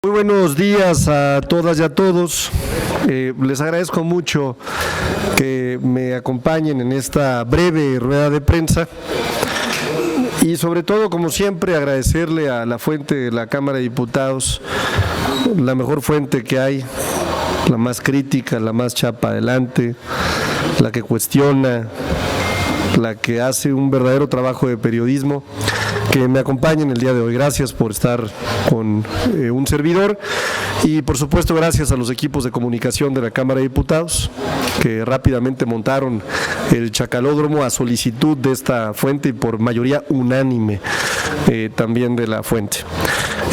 Muy buenos días a todas y a todos. Les agradezco mucho que me acompañen en esta breve rueda de prensa y sobre todo, como siempre, agradecerle a la fuente de la Cámara de Diputados, la mejor fuente que hay, la más crítica, la más chapa adelante, la que cuestiona, la que hace un verdadero trabajo de periodismo, que me acompañen el día de hoy. Gracias por estar con un servidor y por supuesto gracias a los equipos de comunicación de la Cámara de Diputados que rápidamente montaron el chacalódromo a solicitud de esta fuente y por mayoría unánime también de la fuente.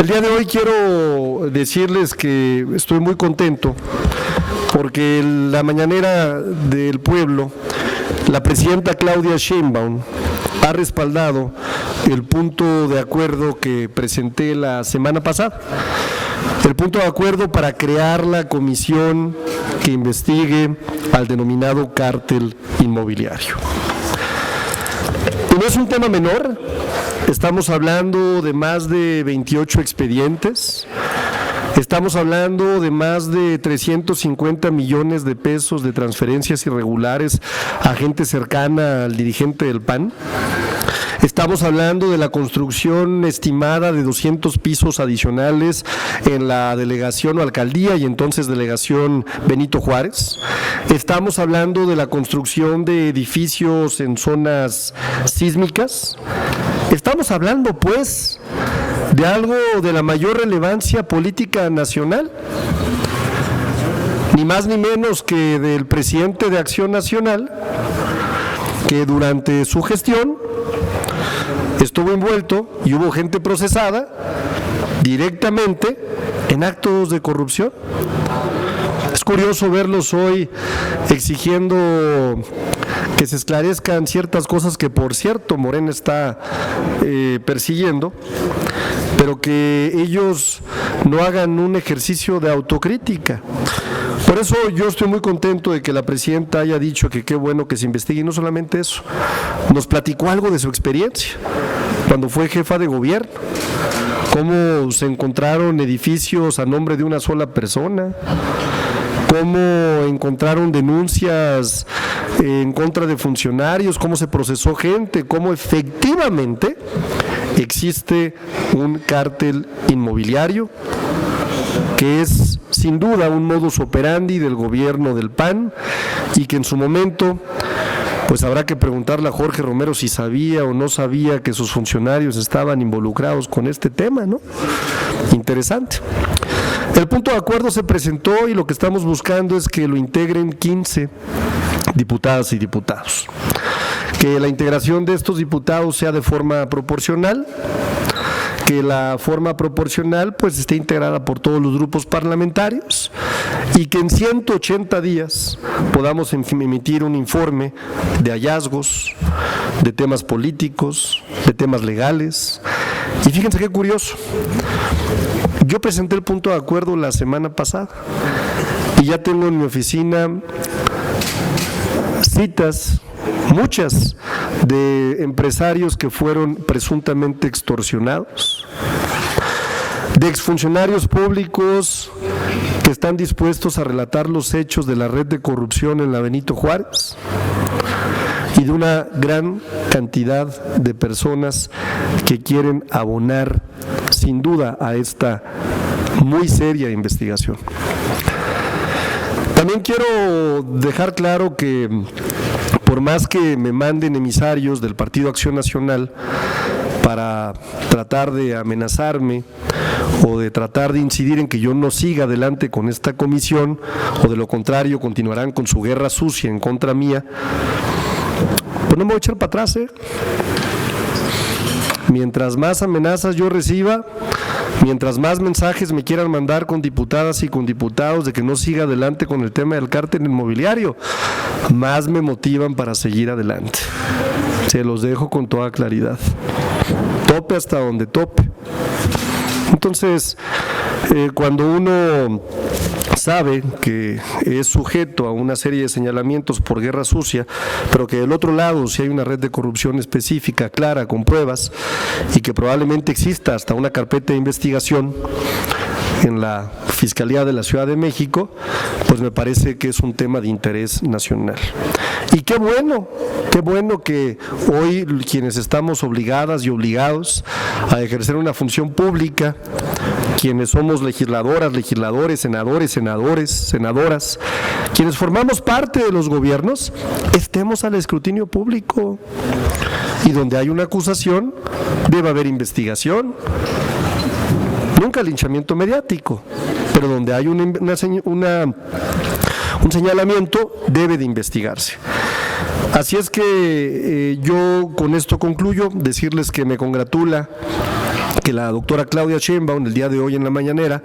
El día de hoy quiero decirles que estoy muy contento porque en la mañanera del pueblo la presidenta Claudia Sheinbaum ha respaldado el punto de acuerdo que presenté la semana pasada, el punto de acuerdo para crear la comisión que investigue al denominado cártel inmobiliario. Y no es un tema menor, estamos hablando de más de 28 expedientes, estamos hablando de más de 350 millones de pesos de transferencias irregulares a gente cercana al dirigente del PAN. Estamos hablando de la construcción estimada de 200 pisos adicionales en la delegación o alcaldía y entonces delegación Benito Juárez. Estamos hablando de la construcción de edificios en zonas sísmicas. Estamos hablando, pues, de algo de la mayor relevancia política nacional, ni más ni menos que del presidente de Acción Nacional, que durante su gestión estuvo envuelto y hubo gente procesada directamente en actos de corrupción. Es curioso verlos hoy exigiendo que se esclarezcan ciertas cosas que, por cierto, Morena está persiguiendo, pero que ellos no hagan un ejercicio de autocrítica. Por eso yo estoy muy contento de que la presidenta haya dicho que qué bueno que se investigue, y no solamente eso, nos platicó algo de su experiencia cuando fue jefa de gobierno, cómo se encontraron edificios a nombre de una sola persona, cómo encontraron denuncias en contra de funcionarios, cómo se procesó gente, cómo efectivamente existe un cártel inmobiliario que es sin duda un modus operandi del gobierno del PAN y que en su momento pues habrá que preguntarle a Jorge Romero si sabía o no sabía que sus funcionarios estaban involucrados con este tema, ¿no? Interesante. El punto de acuerdo se presentó y lo que estamos buscando es que lo integren 15 diputadas y diputados. Que la integración de estos diputados sea de forma proporcional, que la forma proporcional pues esté integrada por todos los grupos parlamentarios y que en 180 días podamos emitir un informe de hallazgos, de temas políticos, de temas legales. Y fíjense qué curioso, yo presenté el punto de acuerdo la semana pasada y ya tengo en mi oficina citas, muchas, de empresarios que fueron presuntamente extorsionados, de exfuncionarios públicos que están dispuestos a relatar los hechos de la red de corrupción en la Benito Juárez y de una gran cantidad de personas que quieren abonar sin duda a esta muy seria investigación. También quiero dejar claro que por más que me manden emisarios del Partido Acción Nacional para tratar de amenazarme o de tratar de incidir en que yo no siga adelante con esta comisión, o de lo contrario continuarán con su guerra sucia en contra mía, pues no me voy a echar para atrás, Mientras más amenazas yo reciba, mientras más mensajes me quieran mandar con diputadas y con diputados de que no siga adelante con el tema del cártel inmobiliario, más me motivan para seguir adelante. Se los dejo con toda claridad. Tope hasta donde tope. Entonces, cuando uno sabe que es sujeto a una serie de señalamientos por guerra sucia, pero que del otro lado si hay una red de corrupción específica, clara, con pruebas, y que probablemente exista hasta una carpeta de investigación, en la Fiscalía de la Ciudad de México, pues me parece que es un tema de interés nacional. Y qué bueno que hoy quienes estamos obligadas y obligados a ejercer una función pública, quienes somos legisladoras, legisladores, senadores, senadoras, quienes formamos parte de los gobiernos, estemos al escrutinio público. Y donde hay una acusación, debe haber investigación. Nunca linchamiento mediático, pero donde hay un señalamiento, debe de investigarse. Así es que yo con esto concluyo, decirles que me congratula que la doctora Claudia Sheinbaum el día de hoy en la mañanera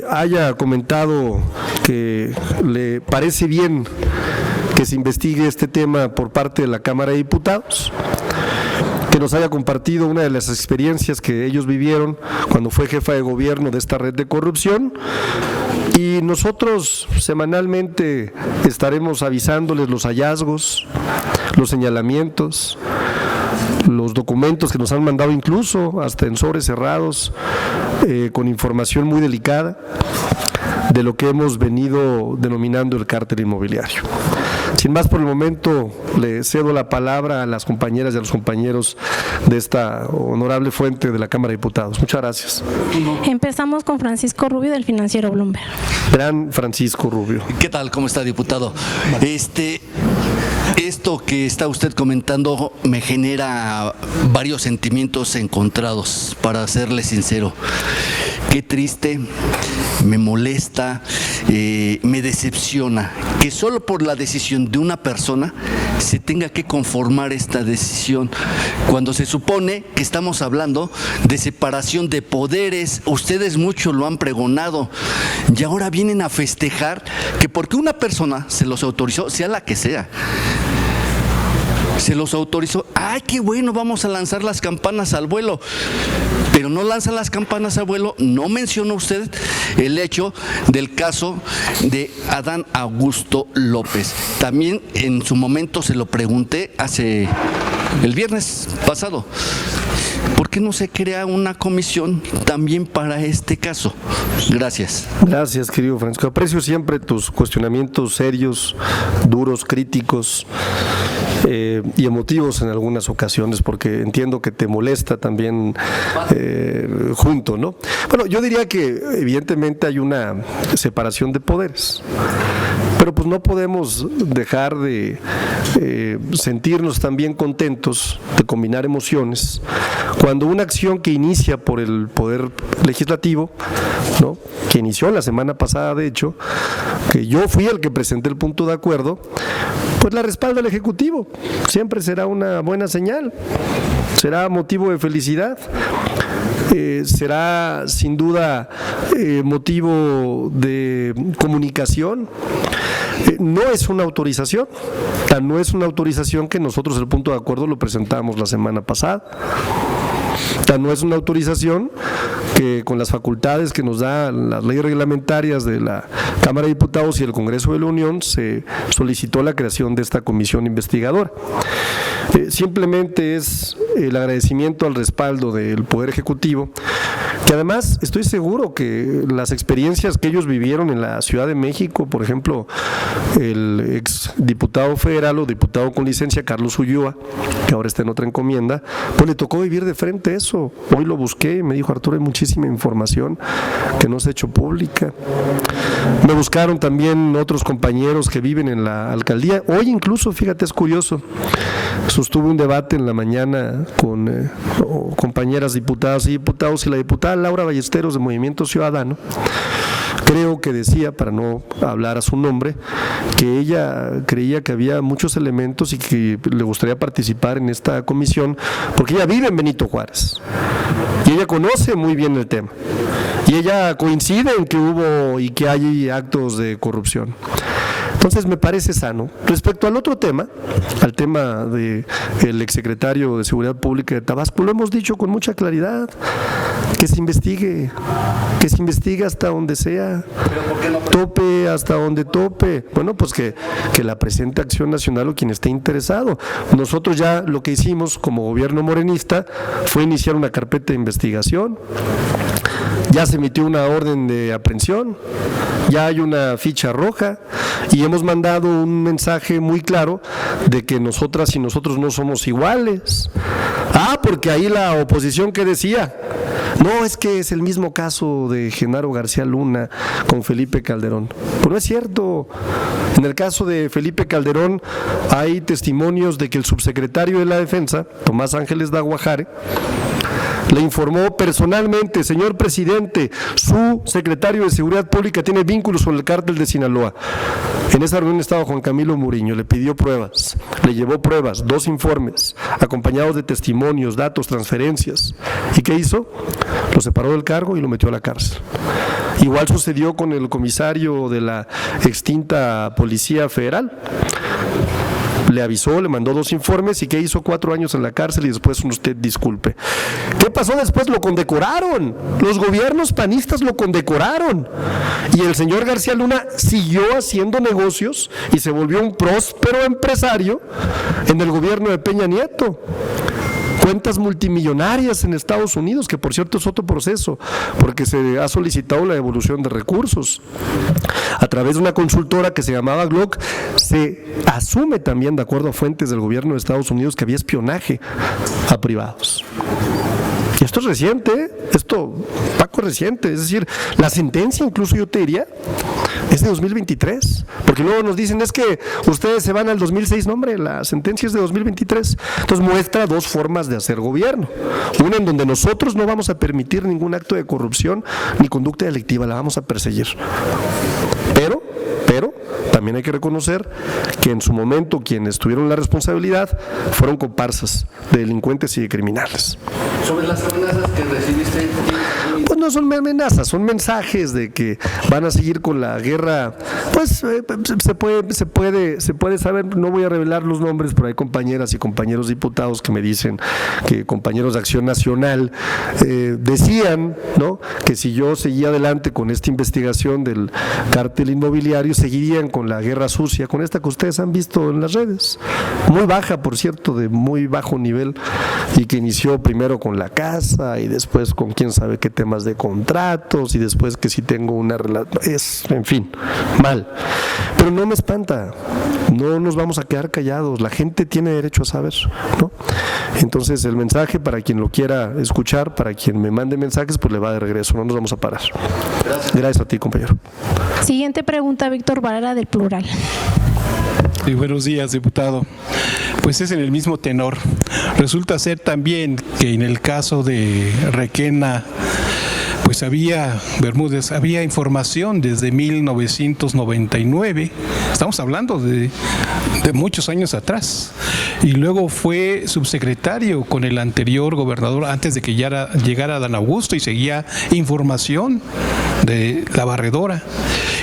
haya comentado que le parece bien que se investigue este tema por parte de la Cámara de Diputados, que nos haya compartido una de las experiencias que ellos vivieron cuando fue jefa de gobierno de esta red de corrupción, y nosotros semanalmente estaremos avisándoles los hallazgos, los señalamientos, los documentos que nos han mandado incluso hasta en sobres cerrados con información muy delicada de lo que hemos venido denominando el cártel inmobiliario. Sin más por el momento, le cedo la palabra a las compañeras y a los compañeros de esta honorable fuente de la Cámara de Diputados. Muchas gracias. Empezamos con Francisco Rubio del Financiero Bloomberg. Gran Francisco Rubio. ¿Qué tal? ¿Cómo está, diputado? Esto que está usted comentando me genera varios sentimientos encontrados, para serle sincero. Qué triste, me molesta, me decepciona que solo por la decisión de una persona se tenga que conformar esta decisión, cuando se supone que estamos hablando de separación de poderes. Ustedes mucho lo han pregonado y ahora vienen a festejar que porque una persona se los autorizó, sea la que sea, se los autorizó. ¡Ay, qué bueno! Vamos a lanzar las campanas al vuelo. Pero no lanzan las campanas al vuelo. No mencionó usted el hecho del caso de Adán Augusto López. También en su momento se lo pregunté el viernes pasado. ¿Por qué no se crea una comisión también para este caso? Gracias. Gracias, querido Francisco. Aprecio siempre tus cuestionamientos serios, duros, críticos y emotivos en algunas ocasiones, porque entiendo que te molesta también junto, ¿no? Bueno, yo diría que evidentemente hay una separación de poderes, pero pues no podemos dejar de sentirnos también contentos, de combinar emociones, cuando una acción que inicia por el Poder Legislativo, ¿no?, que inició la semana pasada, de hecho, que yo fui el que presenté el punto de acuerdo, pues la respalda el Ejecutivo. Siempre será una buena señal, será motivo de felicidad. Será sin duda motivo de comunicación. No es una autorización, no es una autorización que nosotros el punto de acuerdo lo presentamos la semana pasada. No es una autorización que con las facultades que nos dan las leyes reglamentarias de la Cámara de Diputados y el Congreso de la Unión se solicitó la creación de esta comisión investigadora. Simplemente es el agradecimiento al respaldo del Poder Ejecutivo, que además estoy seguro que las experiencias que ellos vivieron en la Ciudad de México, por ejemplo, el ex diputado federal o diputado con licencia Carlos Ulloa, que ahora está en otra encomienda, pues le tocó vivir de frente eso. Hoy lo busqué y me dijo: Arturo, hay muchísima información que no se ha hecho pública. Me buscaron también otros compañeros que viven en la alcaldía. Hoy incluso, fíjate, es curioso, sostuve un debate en la mañana con compañeras diputadas y diputados, y la diputada Laura Ballesteros de Movimiento Ciudadano, creo que decía, para no hablar a su nombre, que ella creía que había muchos elementos y que le gustaría participar en esta comisión, porque ella vive en Benito Juárez y ella conoce muy bien el tema y ella coincide en que hubo y que hay actos de corrupción. Entonces me parece sano. Respecto al otro tema, al tema del exsecretario de Seguridad Pública de Tabasco, lo hemos dicho con mucha claridad: que se investigue hasta donde sea, tope hasta donde tope. Bueno, pues que la presente Acción Nacional o quien esté interesado. Nosotros ya lo que hicimos como gobierno morenista fue iniciar una carpeta de investigación. Ya se emitió una orden de aprehensión, ya hay una ficha roja y hemos mandado un mensaje muy claro de que nosotras y nosotros no somos iguales. Porque ahí la oposición, ¿qué decía? No, es que es el mismo caso de Genaro García Luna con Felipe Calderón. Pues no es cierto. En el caso de Felipe Calderón hay testimonios de que el subsecretario de la Defensa, Tomás Ángeles de Aguajare, le informó personalmente: señor presidente, su secretario de Seguridad Pública tiene vínculos con el cártel de Sinaloa. En esa reunión estaba Juan Camilo Muriño, le pidió pruebas, le llevó pruebas, 2 informes, acompañados de testimonios, datos, transferencias. ¿Y qué hizo? Lo separó del cargo y lo metió a la cárcel. Igual sucedió con el comisario de la extinta Policía Federal. Le avisó, le mandó 2 informes y ¿qué hizo? 4 años en la cárcel y después usted disculpe. ¿Qué pasó después? Lo condecoraron. Los gobiernos panistas lo condecoraron. Y el señor García Luna siguió haciendo negocios y se volvió un próspero empresario en el gobierno de Peña Nieto. Cuentas multimillonarias en Estados Unidos, que por cierto es otro proceso, porque se ha solicitado la devolución de recursos. A través de una consultora que se llamaba Glock, se asume también, de acuerdo a fuentes del gobierno de Estados Unidos, que había espionaje a privados. Y esto es reciente, Paco, es reciente, es decir, la sentencia incluso yo te diría es de 2023, porque luego nos dicen es que ustedes se van al 2006, no hombre, la sentencia es de 2023, entonces muestra 2 formas de hacer gobierno, una en donde nosotros no vamos a permitir ningún acto de corrupción ni conducta delictiva, la vamos a perseguir, pero también hay que reconocer que en su momento quienes tuvieron la responsabilidad fueron comparsas de delincuentes y de criminales. Sobre las amenazas que recibiste. Pues no son amenazas, son mensajes de que van a seguir con la guerra. Pues se puede saber, no voy a revelar los nombres, pero hay compañeras y compañeros diputados que me dicen, que compañeros de Acción Nacional decían, ¿no?, que si yo seguía adelante con esta investigación del cártel inmobiliario, seguirían con la guerra sucia, con esta que ustedes han visto en las redes, muy baja, por cierto, de muy bajo nivel, y que inició primero con la casa y después con quién sabe qué temas de contratos y después que si tengo una relación, en fin, mal. Pero no me espanta, no nos vamos a quedar callados, la gente tiene derecho a saber, ¿no? Entonces el mensaje, para quien lo quiera escuchar, para quien me mande mensajes, pues le va de regreso, no nos vamos a parar. Gracias a ti, compañero. Siguiente pregunta, Víctor Barrera, del Plural. Sí, buenos días, diputado. Pues es en el mismo tenor. Resulta ser también que en el caso de Requena, pues Bermúdez, había información desde 1999, estamos hablando de muchos años atrás, y luego fue subsecretario con el anterior gobernador antes de que ya llegara Adán Augusto, y seguía información de la barredora.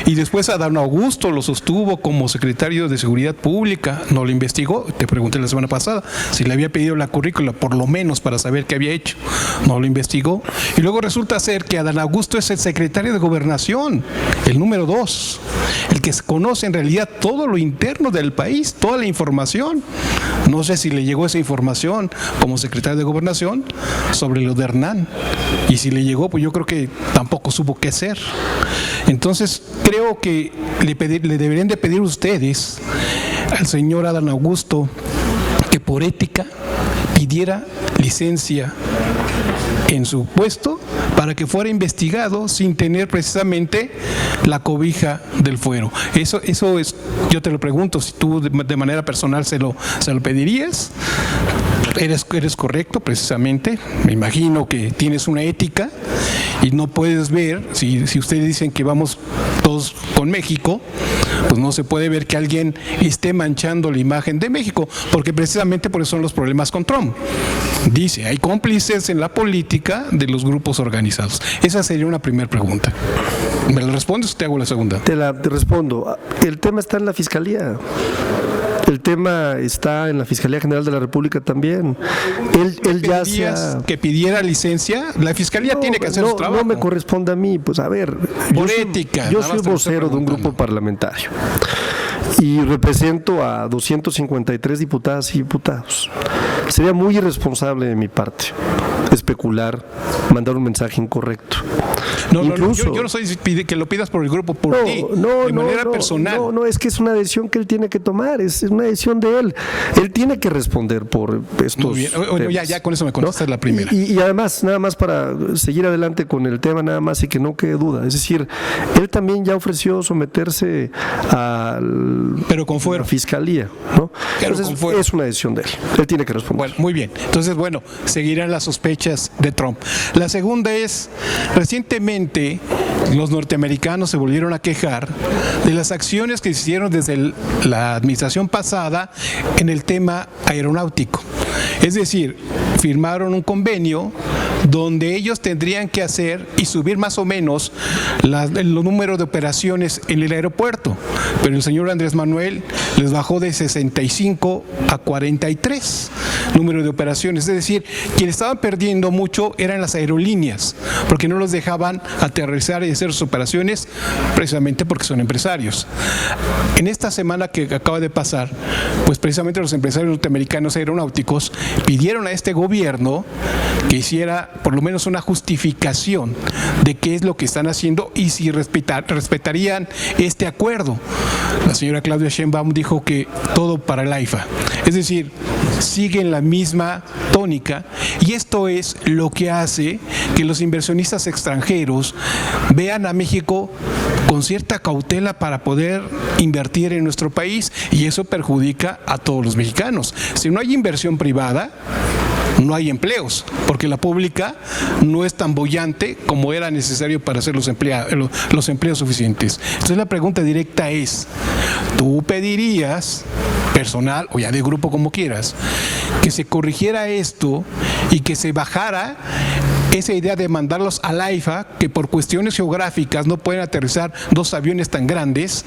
Y después Adán Augusto lo sostuvo como secretario de Seguridad Pública, no lo investigó, te pregunté la semana pasada si le había pedido la currícula por lo menos para saber qué había hecho, no lo investigó, y luego resulta ser que Adán Augusto es el secretario de Gobernación, el número 2, el que conoce en realidad todo lo interno del país, toda la información. No sé si le llegó esa información como secretario de Gobernación sobre lo de Hernán, y si le llegó, pues yo creo que tampoco supo qué hacer. Entonces creo que le deberían de pedir ustedes al señor Adán Augusto que por ética pidiera licencia en su puesto para que fuera investigado sin tener precisamente la cobija del fuero. Eso es, yo te lo pregunto, si tú de manera personal se lo pedirías. Eres correcto, precisamente. Me imagino que tienes una ética y no puedes ver, si ustedes dicen que vamos todos con México, pues no se puede ver que alguien esté manchando la imagen de México, porque precisamente por eso son los problemas con Trump. Dice, hay cómplices en la política de los grupos organizados. Esa sería una primera pregunta. ¿Me la respondes o te hago la segunda? Te respondo. El tema está en la Fiscalía. El tema está en la Fiscalía General de la República también. Él ya que pidiera licencia, la Fiscalía tiene que hacer su trabajo. No me corresponde a mí, pues a ver. Yo soy vocero de un grupo parlamentario y represento a 253 diputadas y diputados. Sería muy irresponsable de mi parte especular, mandar un mensaje incorrecto. Incluso, yo no soy que lo pidas por el grupo, por ti, de manera personal. No, es que es una decisión que él tiene que tomar, es una decisión de él. Él tiene que responder por estos Muy bien. Bueno, ya con eso me contestas la primera. Y además, nada más para seguir adelante con el tema, nada más y que no quede duda. Es decir, él también ya ofreció someterse pero con fuero. A la fiscalía, ¿no? Pero Entonces, con fuero. es una decisión de él. Él tiene que responder. Bueno, muy bien. Entonces, seguirán las sospechas de Trump. La segunda es, recientemente los norteamericanos se volvieron a quejar de las acciones que se hicieron desde la administración pasada en el tema aeronáutico. Es decir, firmaron un convenio donde ellos tendrían que hacer y subir más o menos el número de operaciones en el aeropuerto, pero el señor Andrés Manuel les bajó de 65 a 43 número de operaciones. Es decir, quienes estaban perdiendo mucho eran las aerolíneas, porque no los dejaban aterrizar y hacer sus operaciones precisamente porque son empresarios. En esta semana que acaba de pasar, pues precisamente los empresarios norteamericanos aeronáuticos pidieron a este gobierno que hiciera por lo menos una justificación de qué es lo que están haciendo y si respetarían este acuerdo. La señora Claudia Sheinbaum dijo que todo para el AIFA. Es decir, siguen la misma tónica, y esto es lo que hace que los inversionistas extranjeros vean a México con cierta cautela para poder invertir en nuestro país, y eso perjudica a todos los mexicanos. Si no hay inversión privada, no hay empleos, porque la pública no es tan boyante como era necesario para hacer los empleos suficientes. Entonces la pregunta directa es, ¿tú pedirías, personal o ya de grupo como quieras, que se corrigiera esto y que se bajara esa idea de mandarlos al AIFA, que por cuestiones geográficas no pueden aterrizar dos aviones tan grandes,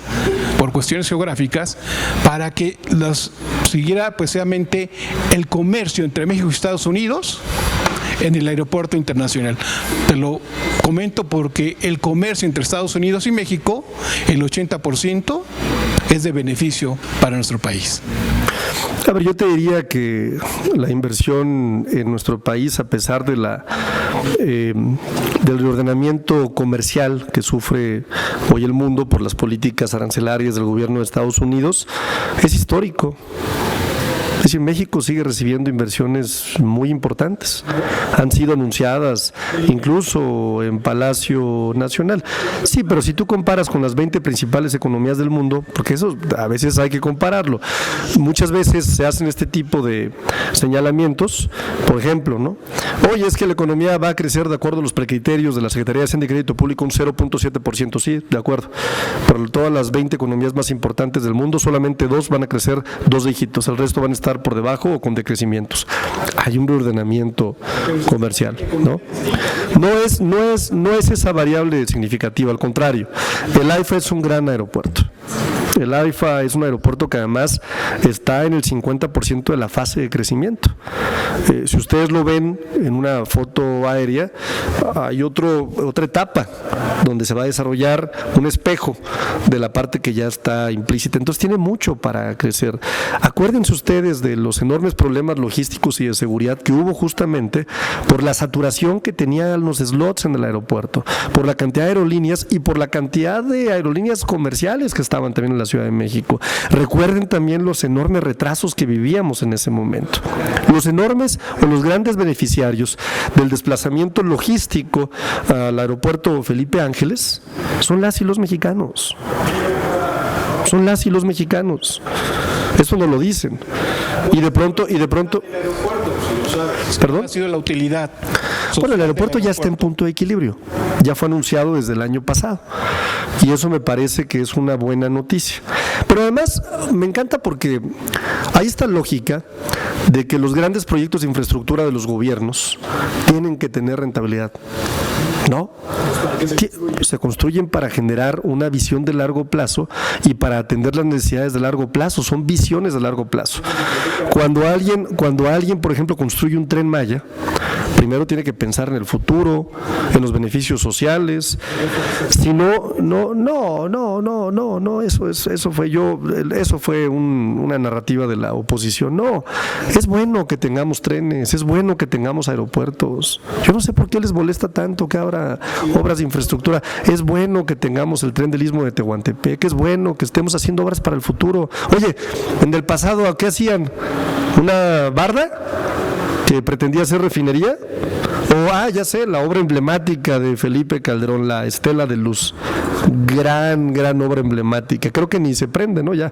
por cuestiones geográficas, para que los siguiera precisamente el comercio entre México y Estados Unidos en el aeropuerto internacional? Te lo comento porque el comercio entre Estados Unidos y México, el 80% es de beneficio para nuestro país. A ver, yo te diría que la inversión en nuestro país, a pesar de del reordenamiento comercial que sufre hoy el mundo por las políticas arancelarias del gobierno de Estados Unidos, es histórico. Es decir, México sigue recibiendo inversiones muy importantes. Han sido anunciadas incluso en Palacio Nacional. Sí, pero si tú comparas con las 20 principales economías del mundo, porque eso a veces hay que compararlo, muchas veces se hacen este tipo de señalamientos, por ejemplo, ¿no? Oye, es que la economía va a crecer de acuerdo a los precriterios de la Secretaría de Hacienda y Crédito Público un 0.7%, sí, de acuerdo. Pero todas las 20 economías más importantes del mundo, solamente 2 van a crecer 2 dígitos, el resto van a estar por debajo o con decrecimientos. Hay un reordenamiento comercial, ¿no? No es esa variable significativa, al contrario. El AIFA es un gran aeropuerto. El AIFA es un aeropuerto que además está en el 50% de la fase de crecimiento. Si ustedes lo ven en una foto aérea, hay otra etapa donde se va a desarrollar un espejo de la parte que ya está implícita. Entonces tiene mucho para crecer. Acuérdense ustedes de los enormes problemas logísticos y de seguridad que hubo justamente por la saturación que tenían los slots en el aeropuerto, por la cantidad de aerolíneas y por la cantidad de aerolíneas comerciales que estaban también en la Ciudad de México. Recuerden también los enormes retrasos que vivíamos en ese momento. Los enormes o los grandes beneficiarios del desplazamiento logístico al aeropuerto Felipe Ángeles son las y los mexicanos. Son las y los mexicanos. Eso no lo dicen. Y de pronto, ¿perdón? Ha sido la utilidad. Bueno, el aeropuerto ya está en punto de equilibrio. Ya fue anunciado desde el año pasado. Y eso me parece que es una buena noticia. Pero además me encanta porque hay esta lógica de que los grandes proyectos de infraestructura de los gobiernos tienen que tener rentabilidad. ¿No? Se construyen para generar una visión de largo plazo y para atender las necesidades de largo plazo. Son visiones de largo plazo. Cuando alguien, por ejemplo, construye un Tren Maya, Primero tiene que pensar en el futuro, en los beneficios sociales. Si no, eso fue una narrativa de la oposición. No, es bueno que tengamos trenes, es bueno que tengamos aeropuertos. Yo no sé por qué les molesta tanto que abra obras de infraestructura. Es bueno que tengamos el tren del Istmo de Tehuantepec, es bueno que estemos haciendo obras para el futuro. Oye, en el pasado, ¿qué hacían? ¿Una barda que pretendía ser refinería? O, ya sé, la obra emblemática de Felipe Calderón, la Estela de Luz. Gran obra emblemática. Creo que ni se prende, ¿no? Ya.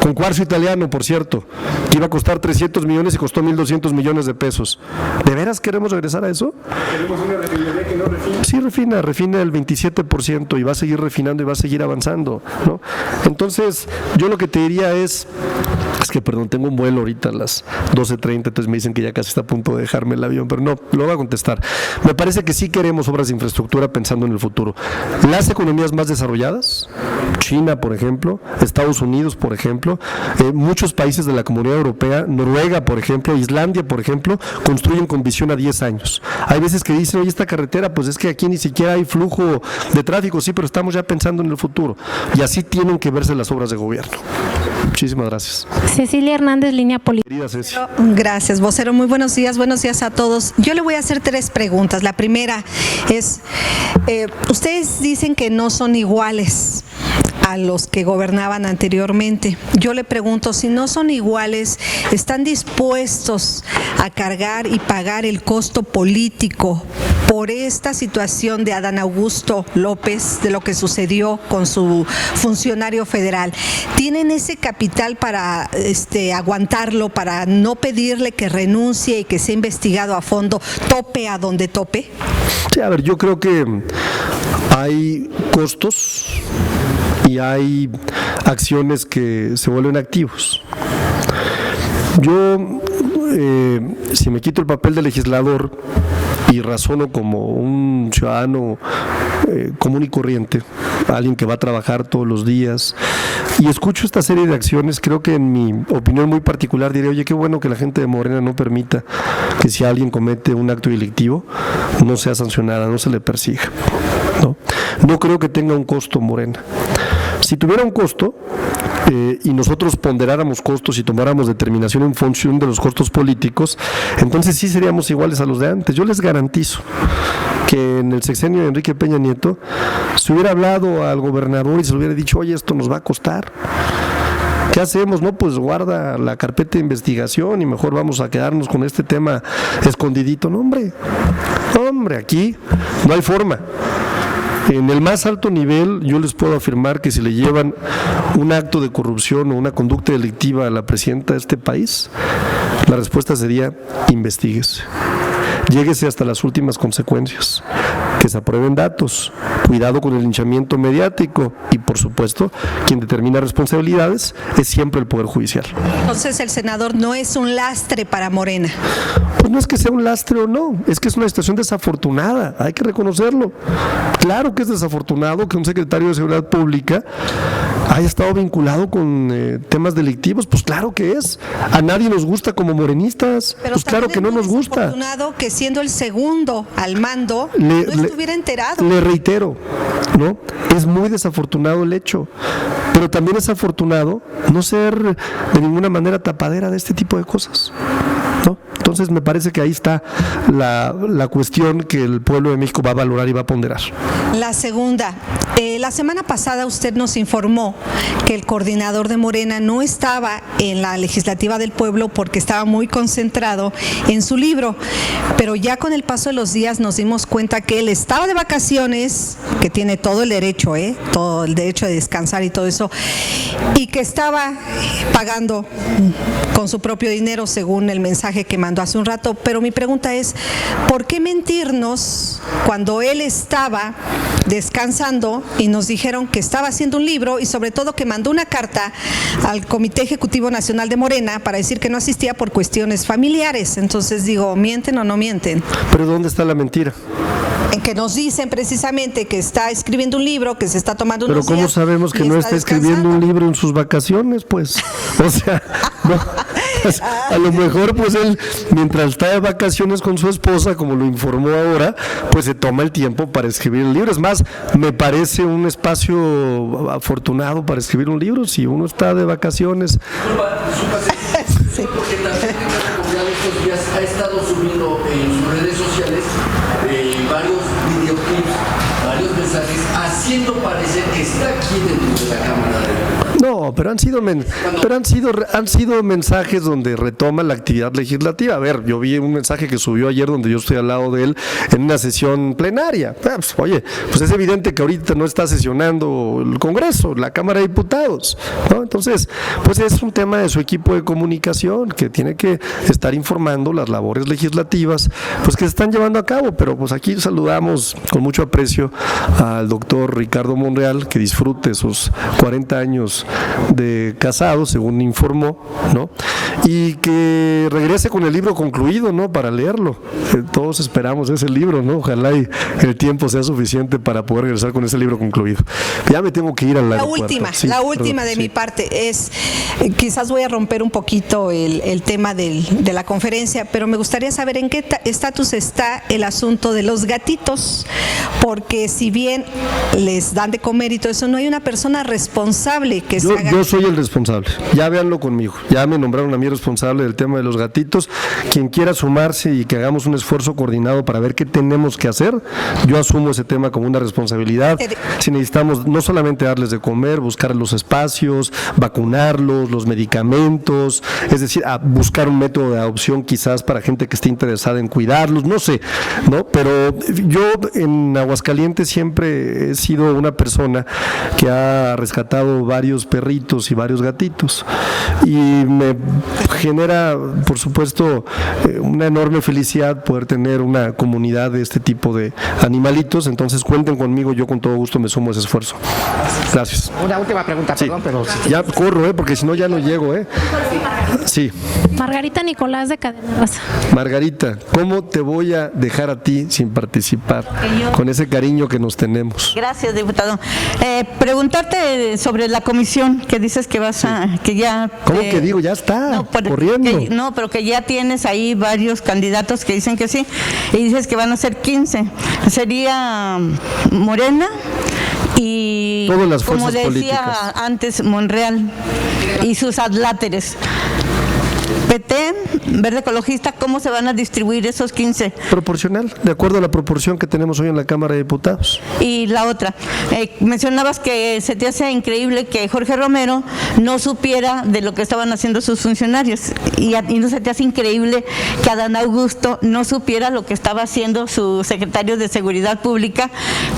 Con cuarzo italiano, por cierto, que iba a costar 300 millones y costó 1.200 millones de pesos. ¿De veras queremos regresar a eso? Queremos una refinería que no refina. Sí, refina el 27% y va a seguir refinando y va a seguir avanzando, ¿no? Entonces, yo lo que te diría es que, perdón, tengo un vuelo ahorita a las 12:30, entonces me dicen que ya casi está a punto de dejarme el avión, pero no, lo voy a contestar. Me parece que sí queremos obras de infraestructura pensando en el futuro. Las economías más desarrolladas, China, por ejemplo, Estados Unidos, por ejemplo, muchos países de la Comunidad Europea, Noruega, por ejemplo, Islandia, por ejemplo, construyen con visión a 10 años. Hay veces que dicen, oye, esta carretera, pues es que aquí ni siquiera hay flujo de tráfico, sí, pero estamos ya pensando en el futuro. Y así tienen que verse las obras de gobierno. Muchísimas gracias. Cecilia Hernández, Línea Política. Querida Ceci. Gracias, vocero. Muy buenos días a todos. Yo le voy a hacer 3 preguntas. La primera es, ustedes dicen que no son iguales a los que gobernaban anteriormente. Yo le pregunto, si no son iguales, ¿están dispuestos a cargar y pagar el costo político por esta situación de Adán Augusto López, de lo que sucedió con su funcionario federal? ¿Tienen ese capital para aguantarlo, para no pedirle que renuncie y que sea investigado a fondo, tope a donde tope? Sí, a ver, yo creo que hay costos y hay acciones que se vuelven activos. Yo, si me quito el papel de legislador y razono como un ciudadano común y corriente, alguien que va a trabajar todos los días, y escucho esta serie de acciones, creo que en mi opinión muy particular diré, oye, qué bueno que la gente de Morena no permita que si alguien comete un acto delictivo no sea sancionada, no se le persiga. No creo que tenga un costo Morena. Si tuviera un costo y nosotros ponderáramos costos y tomáramos determinación en función de los costos políticos, entonces sí seríamos iguales a los de antes. Yo les garantizo que en el sexenio de Enrique Peña Nieto se hubiera hablado al gobernador y se le hubiera dicho, oye, esto nos va a costar. ¿Qué hacemos? No, pues guarda la carpeta de investigación y mejor vamos a quedarnos con este tema escondidito. No, hombre, aquí no hay forma. En el más alto nivel, yo les puedo afirmar que si le llevan un acto de corrupción o una conducta delictiva a la presidenta de este país, la respuesta sería, investíguese. Lléguese hasta las últimas consecuencias, que se aprueben datos, cuidado con el linchamiento mediático y, por supuesto, quien determina responsabilidades es siempre el Poder Judicial. Entonces, el senador no es un lastre para Morena. Pues no es que sea un lastre o no, es que es una situación desafortunada, hay que reconocerlo. Claro que es desafortunado que un secretario de Seguridad Pública haya estado vinculado con temas delictivos, pues claro que es. A nadie nos gusta como morenistas, pero pues claro que no nos gusta. Desafortunado que siendo el segundo al mando no estuviera enterado. Le reitero, ¿no? Es muy desafortunado el hecho, pero también es afortunado no ser de ninguna manera tapadera de este tipo de cosas, ¿no? Entonces me parece que ahí está la cuestión que el pueblo de México va a valorar y va a ponderar. La segunda, la semana pasada usted nos informó que el coordinador de Morena no estaba en la legislativa del pueblo porque estaba muy concentrado en su libro, pero ya con el paso de los días nos dimos cuenta que él estaba de vacaciones, que tiene todo el derecho, todo el derecho de descansar y todo eso, y que estaba pagando con su propio dinero según el mensaje que mandó hace un rato. Pero mi pregunta es, ¿por qué mentirnos cuando él estaba descansando y nos dijeron que estaba haciendo un libro y sobre todo que mandó una carta al Comité Ejecutivo Nacional de Morena para decir que no asistía por cuestiones familiares. Entonces digo, ¿mienten o no mienten? Pero ¿dónde está la mentira? En que nos dicen precisamente que está escribiendo un libro, que se está tomando Pero unos ¿cómo días sabemos que y no está escribiendo un libro en sus vacaciones? Pues, o sea, no, pues, a lo mejor pues él, mientras está de vacaciones con su esposa, como lo informó ahora, pues se toma el tiempo para escribir el libro. Es más, me parece un espacio afortunado para escribir un libro, si uno está de vacaciones. Sí. Porque también estos días ha estado subiendo en sus redes sociales varios videoclips, varios mensajes, haciendo parecer que está aquí dentro de la Cámara de Diputados. No, pero han sido mensajes donde retoma la actividad legislativa. A ver, yo vi un mensaje que subió ayer donde yo estoy al lado de él en una sesión plenaria. Pues, oye, pues es evidente que ahorita no está sesionando el Congreso, la Cámara de Diputados, ¿no? Entonces, pues es un tema de su equipo de comunicación que tiene que estar informando las labores legislativas, pues que se están llevando a cabo. Pero pues aquí saludamos con mucho aprecio al doctor Ricardo Monreal, que disfrute sus 40 años de casado, según informó, ¿no? Y que regrese con el libro concluido, ¿no? Para leerlo. Todos esperamos ese libro, ¿no? Ojalá y el tiempo sea suficiente para poder regresar con ese libro concluido. Ya me tengo que ir al aeropuerto. La última de mi parte es, quizás voy a romper un poquito el tema de la conferencia, pero me gustaría saber en qué estatus está el asunto de los gatitos, porque si bien les dan de comer y todo eso, no hay una persona responsable que se haga. Yo soy el responsable, ya véanlo conmigo, ya me nombraron a mí responsable del tema de los gatitos. Quien quiera sumarse y que hagamos un esfuerzo coordinado para ver qué tenemos que hacer, yo asumo ese tema como una responsabilidad. Si necesitamos no solamente darles de comer, buscar los espacios, vacunarlos, los medicamentos, es decir, a buscar un método de adopción quizás para gente que esté interesada en cuidarlos, no sé, ¿no? Pero yo en Aguascalientes siempre he sido una persona que ha rescatado varios perritos y varios gatitos, y me genera, por supuesto, una enorme felicidad poder tener una comunidad de este tipo de animalitos. Entonces cuenten conmigo, yo con todo gusto me sumo a ese esfuerzo. Gracias. Una última pregunta, sí, perdón, pero... Ya corro, porque si no ya no llego, Sí. Margarita Nicolás de Cadena Raza. Margarita, ¿cómo te voy a dejar a ti sin participar con ese cariño que nos tenemos? Gracias, diputado. Preguntarte sobre la comisión que dices que vas a, que ya... ¿Cómo que digo? Ya está, corriendo. Pero que ya tienes ahí varios candidatos que dicen que sí, y dices que van a ser 15. Sería Morena y, todas las como fuerzas decía políticas antes, Monreal y sus adláteres. PT, Verde Ecologista, ¿cómo se van a distribuir esos 15? Proporcional, de acuerdo a la proporción que tenemos hoy en la Cámara de Diputados. Y la otra, mencionabas que se te hace increíble que Jorge Romero no supiera de lo que estaban haciendo sus funcionarios, y no se te hace increíble que Adán Augusto no supiera lo que estaba haciendo su secretario de Seguridad Pública,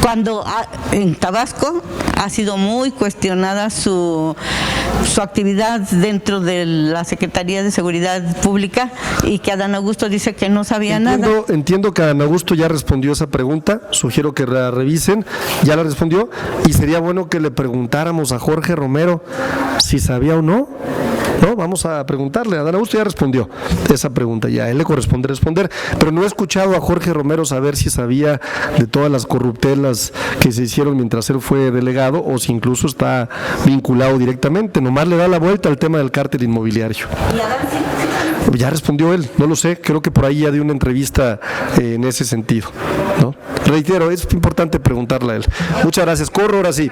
cuando en Tabasco ha sido muy cuestionada su actividad dentro de la Secretaría de Seguridad Pública, y que Adán Augusto dice que no sabía nada. Entiendo que Adán Augusto ya respondió esa pregunta, sugiero que la revisen, ya la respondió, y sería bueno que le preguntáramos a Jorge Romero si sabía o no. No, vamos a preguntarle. Adán Augusto ya respondió esa pregunta, ya a él le corresponde responder, pero no he escuchado a Jorge Romero saber si sabía de todas las corruptelas que se hicieron mientras él fue delegado, o si incluso está vinculado directamente. Nomás le da la vuelta al tema del cártel inmobiliario. ¿Y Adán sí? Ya respondió él, no lo sé, creo que por ahí ya dio una entrevista en ese sentido, ¿no? Reitero, es importante preguntarle a él. Muchas gracias, corro ahora sí.